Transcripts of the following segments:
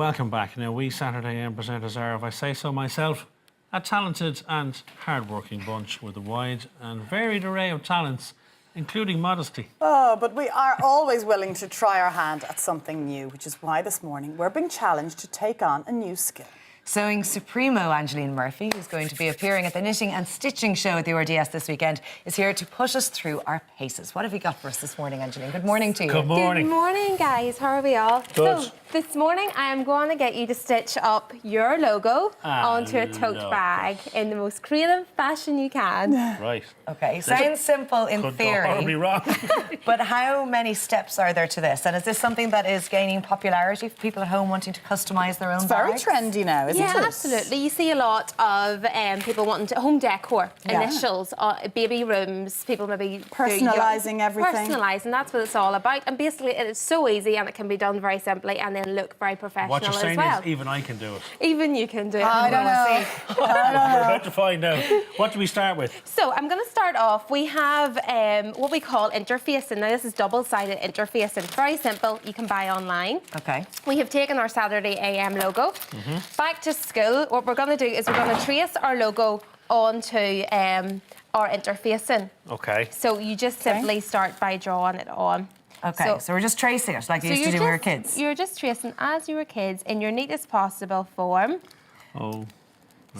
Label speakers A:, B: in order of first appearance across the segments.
A: welcome back. Now, we Saturday AM presenters are, if I say so myself, a talented and hard-working bunch with a wide and varied array of talents, including modesty.
B: Oh, but we are always willing to try our hand at something new, which is why this morning we're being challenged to take on a new skill.
C: Sewing Supremo Angeline Murphy, who's going to be appearing at the Knitting and Stitching Show at the RDS this weekend, is here to put us through our paces. What have you got for us this morning, Angeline? Good morning to you.
A: Good morning.
D: Good morning, guys. How are we all?
A: Good.
D: So, this morning I am going to get you to stitch up your logo onto a tote bag in the most creative fashion you can.
A: Right.
C: OK, sounds simple in
A: Could go
C: theory.
A: horribly wrong.
C: But how many steps are there to this? And is this something that is gaining popularity for people at home wanting to customise their own
B: It's very
C: bags?
B: trendy now, isn't it?
D: Yeah, absolutely. You see a lot of people wanting to home decor, initials, baby rooms, people maybe
B: Personalising everything.
D: Personalising, that's what it's all about. And basically, it is so easy and it can be done very simply and then look very professional
A: What you're saying
D: as well.
A: is even I can do it.
D: Even you can do it.
B: I don't know.
A: We're about to find out. What do we start with?
D: So I'm going to start off. We have what we call interfacing. Now, this is double-sided interfacing. Very simple. You can buy online.
C: OK.
D: We have taken our Saturday AM logo. Back to school, what we're going to do is we're going to trace our logo onto our interfacing.
A: OK.
D: So you just simply start by drawing it on.
C: OK, so we're just tracing it like you used to do when we were kids.
D: You're just tracing as you were kids in your neatest possible form.
A: Oh.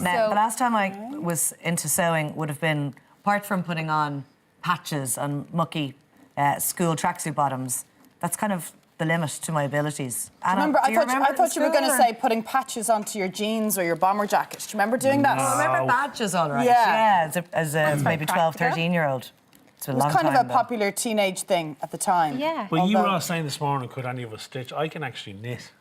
C: Now,
D: So-
C: the last time I was into sewing would have been, apart from putting on patches and mucky school tracksuit bottoms, that's kind of the limit to my abilities. Anna,
B: I
C: do you remember
B: thought you were
C: school,
B: going to
C: or-
B: say putting patches onto your jeans or your bomber jacket. Do you remember doing that?
C: I remember badges, all right.
B: Yeah.
C: As a maybe 12,
D: practical.
C: 13-year-old. It's been a
B: It
C: long
B: was kind
C: time
B: of a
C: though.
B: popular teenage thing at the time.
D: Yeah.
A: Well, you were
B: Although-
A: all saying this morning, could any of us stitch? I can actually knit.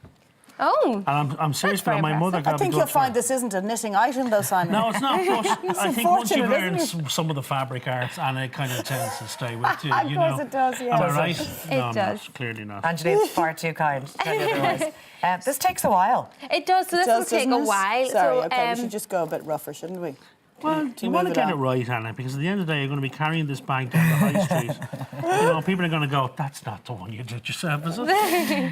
D: Oh.
A: And I'm serious,
D: That's
A: but
D: very
A: my mother
D: impressive.
A: got
B: I think
A: me
B: you'll
A: good for
B: find
A: it.
B: this isn't a knitting item, though, Simon.
A: No, it's not. But I think once you've
B: unfortunate,
A: learned
B: isn't
A: some of the fabric arts, and it kind of tends to stay with you.
B: Of
A: you
B: course
A: know.
B: it does, yeah.
A: Am I
B: Does
A: right?
D: it?
A: No,
D: It does.
A: not. Clearly not.
C: Angeline's far too kind to tell you otherwise. This takes a while.
D: It does, so this will take a
B: doesn't it?
D: while.
B: Sorry,
D: so,
B: OK, we should just go a bit rougher, shouldn't we?
A: Well, you want to
B: move it
A: get
B: on.
A: it right, Anna, because at the end of the day, you're going to be carrying this bag down the high street. You know, people are going to go, that's not the one you did yourself, is it?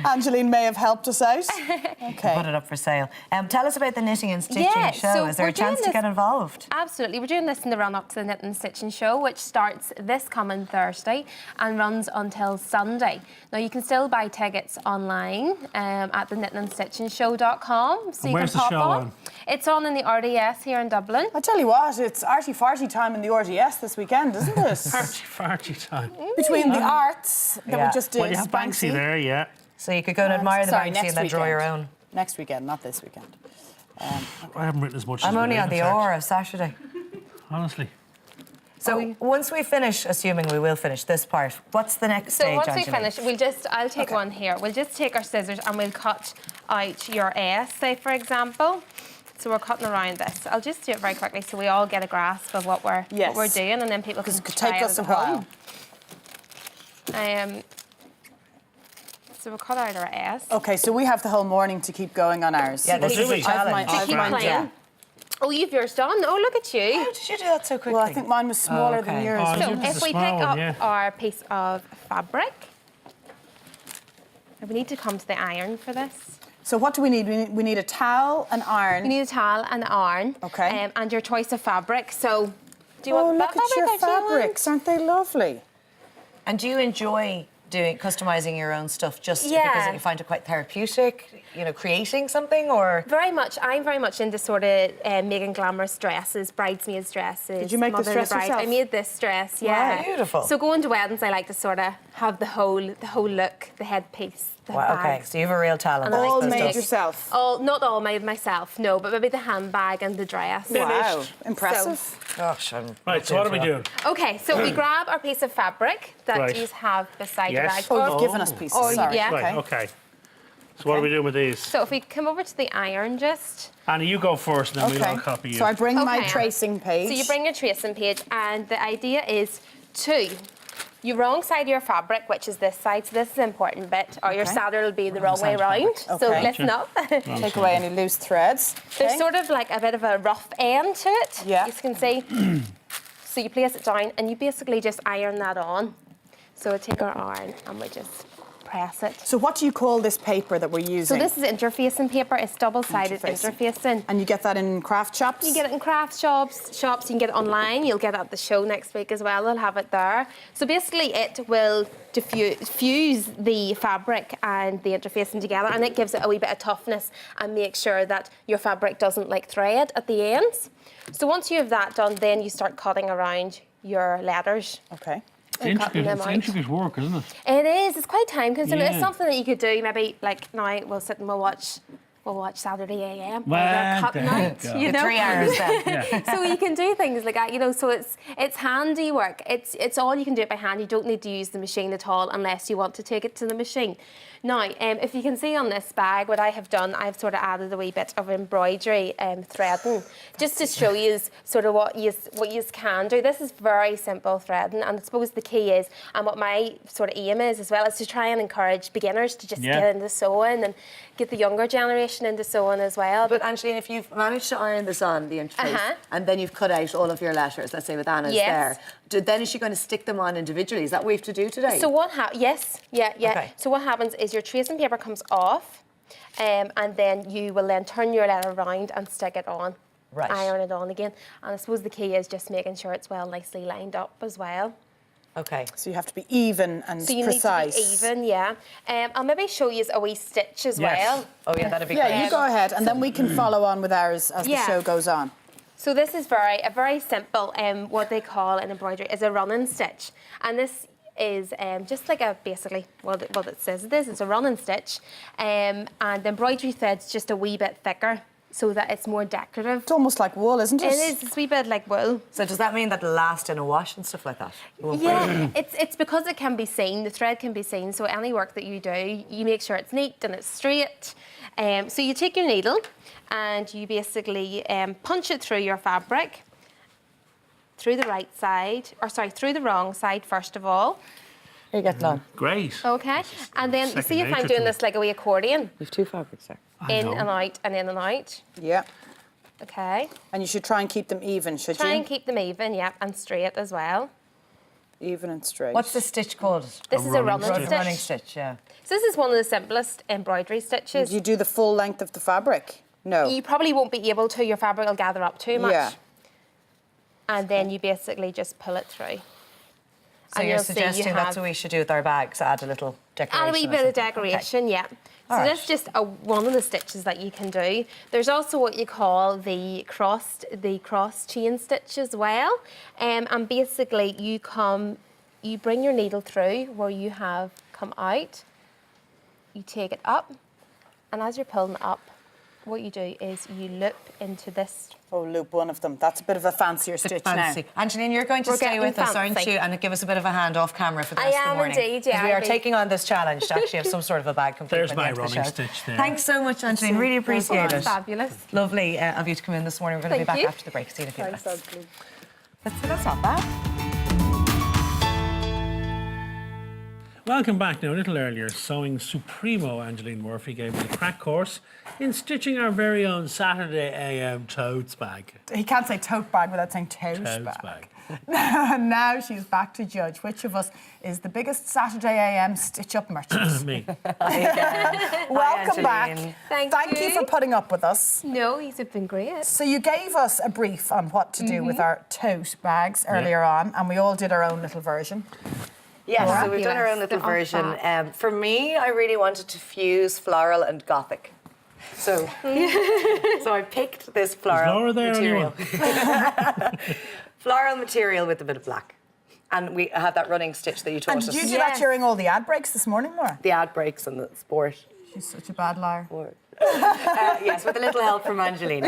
B: Angeline may have helped us out. OK.
C: Put it up for sale. Tell us about the Knitting and Stitching
D: Yeah,
C: Show.
D: so
C: Is there a
D: we're doing
C: chance to
D: this-
C: get involved?
D: Absolutely. We're doing this in the run-up to the Knitting and Stitching Show, which starts this coming Thursday and runs until Sunday. Now, you can still buy tickets online at the knittingandstitchingshow.com. So you
A: where's
D: can
A: the
D: pop
A: show on?
D: It's on in the RDS here in Dublin.
B: I tell you what, it's arty-farty time in the RDS this weekend, isn't it?
A: Farty time.
B: Between the arts that
C: Yeah.
B: we just did.
A: Well, you have Banksy there, yeah.
C: So you could go and admire the
B: Sorry,
C: Banksy
B: next
C: and then draw your
B: weekend.
C: own.
B: Next weekend, not this weekend.
A: I haven't written as much as
C: I'm only
A: Lorraine,
C: on the
A: in fact.
C: hour of Saturday.
A: Honestly.
C: So once we finish, assuming we will finish this part, what's the next
D: So
C: stage,
D: once we
C: Angeline?
D: finish, I'll take one here. We'll just take our scissors and we'll cut out your S, say, for example. So we're cutting around this. I'll just do it very quickly so we all get a grasp of what we're doing, and then people can
B: It could
D: try
B: take
D: it
B: us a
D: at home.
B: while.
D: So we'll cut out our S.
B: OK, so we have the whole morning to keep going on ours.
C: Yeah, this
A: Well,
C: is
A: do
C: a
A: we?
C: challenge.
D: To keep playing. Oh, you've yours done. Oh, look at you.
C: How did you do that so quickly?
B: Well, I think mine was smaller
C: okay.
B: than yours.
A: Oh,
D: So
A: yours is
D: if
A: a
D: we
A: small
D: pick
A: one,
D: up
A: yeah.
D: our piece of fabric, we need to come to the iron for this.
B: So what do we need? We need a towel, an iron.
D: You need a towel and an iron.
B: Okay.
D: And your choice of fabric. So, do you
B: Oh,
D: want
B: look
D: that
B: at your
D: fabric or do you want-
B: fabrics. Aren't they lovely?
C: And do you enjoy customizing your own stuff just
D: Yeah.
C: because you find it quite therapeutic, you know, creating something, or?
D: Very much. I'm very much into sort of making glamorous dresses, bridesmaids dresses.
B: Did you make this
D: Mother of the
B: dress
D: Bride.
B: yourself?
D: I made this dress. Yeah.
C: Wow, beautiful.
D: So going to weddings, I like to sort of have the whole look, the headpiece, the
C: Wow, okay,
D: bag.
C: so you have a real talent.
D: And I like
B: All
D: to
B: made
D: make-
B: yourself.
D: Oh, not all made myself, no, but maybe the handbag and the dress.
B: Wow, impressive.
C: Gosh, I'm
A: Right, so what are we doing?
D: Okay, so we grab our piece of fabric that
A: Right.
D: you have beside your
A: Yes.
D: bag.
B: Oh, you've given us pieces.
D: or-
B: Sorry.
D: yeah.
A: Right, okay. So what are we doing with these?
D: So if we come over to the iron just.
A: Anna, you go first, and then we'll all
B: Okay.
A: copy you.
B: So I bring my
D: Okay.
B: tracing page.
D: So you bring your tracing page, and the idea is you wrong side of your fabric, which is this side, so this is the important bit, or your
B: Okay.
D: saddle will be the wrong way
B: side
D: round.
B: fabric.
D: So
B: Okay.
D: listen up.
B: Take away any loose threads.
D: There's
B: Okay.
D: sort of like a bit of a rough end to it,
B: Yeah.
D: you can see. So you place it down, and you basically just iron that on. So we take our iron and we just press it.
B: So what do you call this paper that we're using?
D: So this is interfacing paper. It's double-sided interfacing.
B: And you get that in craft shops?
D: You get it in craft shops. You can get it online. You'll get it at the show next week as well. They'll have it there. So basically, it will fuse the fabric and the interfacing together, and it gives it a wee bit of toughness and makes sure that your fabric doesn't like thread at the ends. So once you have that done, then you start cutting around your letters.
B: Okay.
A: It's intricate work, isn't it?
D: It is. It's quite time consuming.
A: Yeah.
D: It's something that you could do maybe like now. We'll sit and we'll watch Saturday AM.
A: Well,
D: cut night. You know,
C: 3 hours then.
D: so you can do things like that. You know, so it's handy work. It's all you can do it by hand. You don't need to use the machine at all unless you want to take it to the machine. Now, if you can see on this bag, what I have done, I've sort of added a wee bit of embroidery threading, just to show you sort of what you can do. This is very simple threading, and I suppose the key is, and what my sort of aim is as well, is to try and encourage beginners to just get into sewing and get the younger generation into sewing as well.
C: But Angeline, if you've managed to iron this on, the interface, and then you've cut out all of your letters, let's say with Anna's there, then is she going to stick them on individually? Is that what we have to do today?
D: So what happens? Yes, yeah.
C: Okay.
D: So what happens is your tracing paper comes off, and then you will then turn your letter around and stick it on.
C: Right.
D: Iron it on again. And I suppose the key is just making sure it's well nicely lined up as well.
C: Okay.
B: So you have to be even and
D: So you
B: precise.
D: need to be even, yeah. I'll maybe show you a wee stitch as well.
C: Oh yeah, that'd be great.
B: Yeah, you go ahead, and then we can follow on with ours as the show goes on.
D: So this is a very simple, what they call in embroidery is a running stitch. And this is just like basically what it says it is. It's a running stitch. And the embroidery thread's just a wee bit thicker so that it's more decorative.
B: It's almost like wool, isn't it?
D: It is. It's a wee bit like wool.
C: So does that mean that it'll last in a wash and stuff like that?
D: Yeah, it's because it can be seen, the thread can be seen, so any work that you do, you make sure it's neat and it's straight. So you take your needle and you basically punch it through your fabric, through the right side, through the wrong side first of all.
C: How you getting on?
A: Great.
D: Okay, and then
A: Second
D: see if
A: nature
D: I'm
A: to
D: doing
A: me.
D: this like a wee accordion.
C: We've 2 fabrics there.
D: In
A: know.
D: and out and in and out.
B: Yeah.
D: Okay.
B: And you should try and keep them even, should
D: Try
B: you?
D: and keep them even, yeah, and straight as well.
B: Even and straight.
C: What's the stitch called?
D: This is a running
A: running
D: stitch.
C: Running stitch, yeah.
D: So this is one of the simplest embroidery stitches.
B: Do you do the full length of the fabric? No.
D: You probably won't be able to, your fabric will gather up too much.
B: Yeah.
D: And then you basically just pull it through.
C: So
D: And
C: you're
D: you'll see
C: suggesting
D: you
C: that's
D: have-
C: what we should do with our bags, add a little decoration.
D: Add a wee
C: or
D: bit of
C: something.
D: decoration, yeah. So
C: All
D: that's
C: right.
D: just one of the stitches that you can do. There's also what you call the cross chain stitch as well. And basically you bring your needle through where you have come out, you take it up, and as you're pulling it up, what you do is you loop into this.
B: Oh, loop one of them. That's a bit of a fancier stitch
C: Fancy.
B: now.
C: Angeline, you're going to
D: We're
C: stay
D: getting
C: with us, aren't
D: fancy.
C: you? And give us a bit of a hand off camera for the
D: I
C: rest of the
D: am
C: morning.
D: indeed, yeah,
C: 'Cause we
D: I'll
C: are
D: be-
C: taking on this challenge to actually have some sort of a bag complete.
A: There's
C: by the
A: my
C: end of the
A: running
C: show.
A: stitch there.
C: Thanks so much, Angeline. Really appreciate it.
D: Fabulous.
C: Lovely of you to come in this morning. We're going to be
D: Thank
C: back
D: you.
C: after the break. See you in a few
B: Thanks,
C: minutes.
B: Angeline.
C: That's not bad.
A: Welcome back. Now, a little earlier, sewing supremo Angeline Murphy gave me a crack course in stitching our very own Saturday AM totes bag.
B: He can't say tote bag without saying tote
A: Totes
B: bag.
A: bag.
B: And now she's back to judge which of us is the biggest Saturday AM stitch-up merchant.
A: Me.
B: Welcome back.
C: Angeline.
D: Thank
B: you
D: you.
B: for putting up with us.
D: No, these have been great.
B: So you gave us a brief on what to do with our tote bags earlier on, and we all did our own little version.
C: Yes, so we've done our own
D: Fabulous.
C: little
D: They're
C: version.
D: fab.
C: For me, I really wanted to fuse floral and gothic. So, so I picked this floral
A: Laura there,
C: material. Floral material with a bit of black. And we have that running stitch that you taught
B: And
C: us.
B: did you do that during all the ad breaks this morning, Laura?
C: The ad breaks and the sport.
B: She's such a bad liar.
C: Yes, with a little help from Angeline.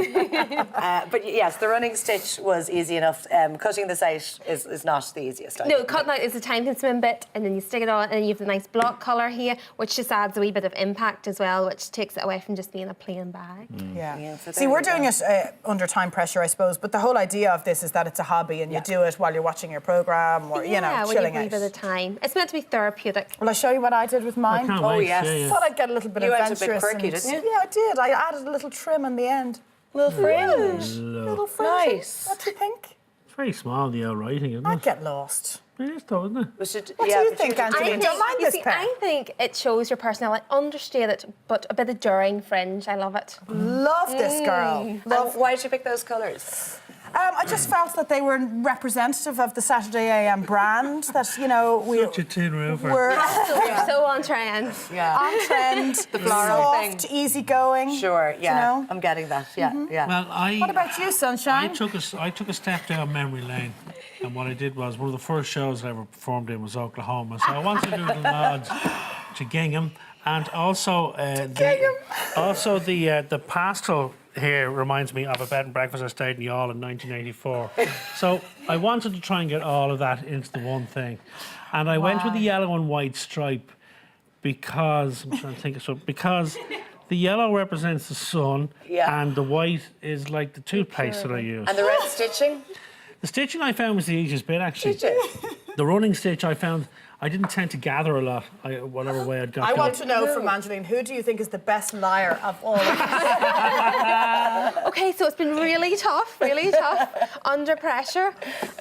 C: But yes, the running stitch was easy enough. Cutting this out is not the easiest. I
D: No,
C: think.
D: cutting out is the time-consuming bit, and then you stick it on, and then you have the nice block colour here, which just adds a wee bit of impact as well, which takes it away from just being a plain bag.
B: Yeah.
C: so
B: See,
C: there
B: we're
C: we
B: doing
C: go.
B: it under time pressure, I suppose, but the whole idea of this is that it's a hobby and you do it while you're watching your programme or, you know,
D: when
B: chilling
D: you have a wee bit
B: out.
D: of time. It's meant to be therapeutic.
B: Will I show you what I did with mine?
A: Can't
C: Oh,
A: wait.
C: yes.
A: Yeah, yeah.
B: Thought I'd get a little bit
C: You went a bit
B: adventurous.
C: quirky,
B: and-
C: didn't you?
B: Yeah, I did. I added a little trim on the end.
C: Little fringe.
B: Little fringe.
C: Nice.
B: What do you think?
A: It's very small, the old writing, isn't
B: I'd
A: it?
B: get lost.
A: It is though, isn't it?
B: What do you think, Angeline? Don't mind
D: you
B: this
D: see,
B: pair.
D: I think it shows your personality. Understated, but a bit of daring fringe. I love it.
B: Love this girl. Love.
E: Why did you pick those colours?
B: I just felt that they were representative of the Saturday AM brand. That
A: Such a tin roofer.
B: we're
D: We're so on trend.
E: Yeah.
B: on trend,
E: The floral
B: soft,
E: thing.
B: easygoing.
E: Sure, yeah.
B: You know?
E: I'm getting that. Yeah, yeah.
A: Well,
B: What about you, Sunshine?
A: I took a step down memory lane, and what I did was one of the first shows I ever performed in was Oklahoma. So I wanted to do the nod to Gingham, and also the pastel here reminds me of a bed and breakfast I stayed in Youghal in 1984. So I wanted to try and get all of that into the one thing, and I went with the yellow and white stripe because I'm trying to think of something. Because the yellow represents the sun,
E: Yeah.
A: and the white is like the toothpaste that I use.
E: And the red stitching?
A: The stitching I found was the easiest bit, actually.
E: Did you?
A: The running stitch I found, I didn't tend to gather a lot, whatever way I'd got.
B: I want to know from Angeline, who do you think is the best liar of all of us?
D: Okay, so it's been really tough, under pressure.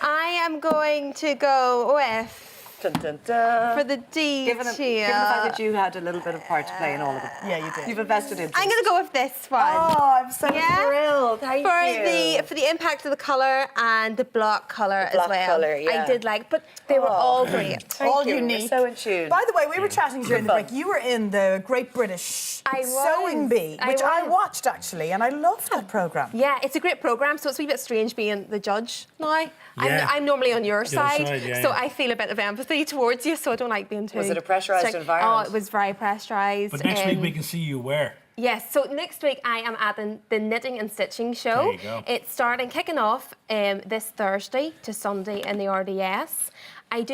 D: I am going to go with,
E: Dun, dun, dun.
D: for the D
E: Given the fact that you had a little bit of part to play in all of it.
B: Yeah, you did.
E: You've invested in
D: I'm going to go with this one.
E: Oh, I'm so
D: Yeah.
E: thrilled. Thank you.
D: For the impact of the colour and the block colour as
E: block
D: well.
E: colour, yeah.
D: I did like, but they were all great.
B: all
E: you.
B: unique.
E: You're so in tune.
B: By the way, we were chatting during the
E: fun.
B: break. You were in the Great British
D: I was.
B: Sewing Bee,
D: I
B: which I
D: was.
B: watched actually, and I loved that programme.
D: Yeah, it's a great programme, so it's a wee bit strange being the judge now.
A: Yeah.
D: I'm normally on your side,
A: yeah,
D: so
A: yeah.
D: I feel a bit of empathy towards you, so I don't like being too...
E: Was it a pressurised
D: strict.
E: environment?
D: Oh, it was very pressurised.
A: But next week we can see you where.
D: Yes, so next week I am at the Knitting and Stitching Show.
A: There you go.
D: It's kicking off this Thursday to Sunday in the RDS. I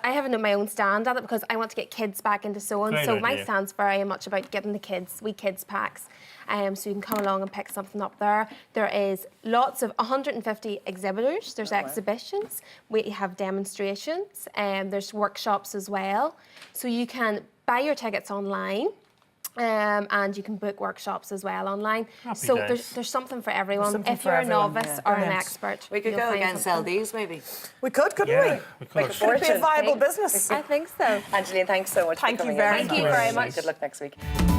D: have my own stand at it because I want to get kids back into sewing.
A: Great
D: so my
A: idea.
D: stand's very much about getting the kids packs. So you can come along and pick something up there. There is lots of 150 exhibitors. There's exhibitions. We have demonstrations. There's workshops as well. So you can buy your tickets online. And you can book workshops as well online.
A: Happy
D: so
A: days.
D: there's something for everyone.
B: something
D: if
B: for
D: you're
B: everyone,
D: a novice
B: yeah.
D: or an
B: Brilliant.
D: expert,
E: We could
D: you'll
E: go
D: find
E: again and sell
D: something.
E: these, maybe.
B: We could, couldn't
A: Yeah,
B: we?
A: we
E: Make a
A: could.
B: Could be a
E: fortune.
B: viable business.
D: I think so.
E: Angeline, thanks so much
B: Thank
E: for
B: you
E: coming
B: very
E: in.
B: much.
D: Thank you very much.
E: Good luck next week.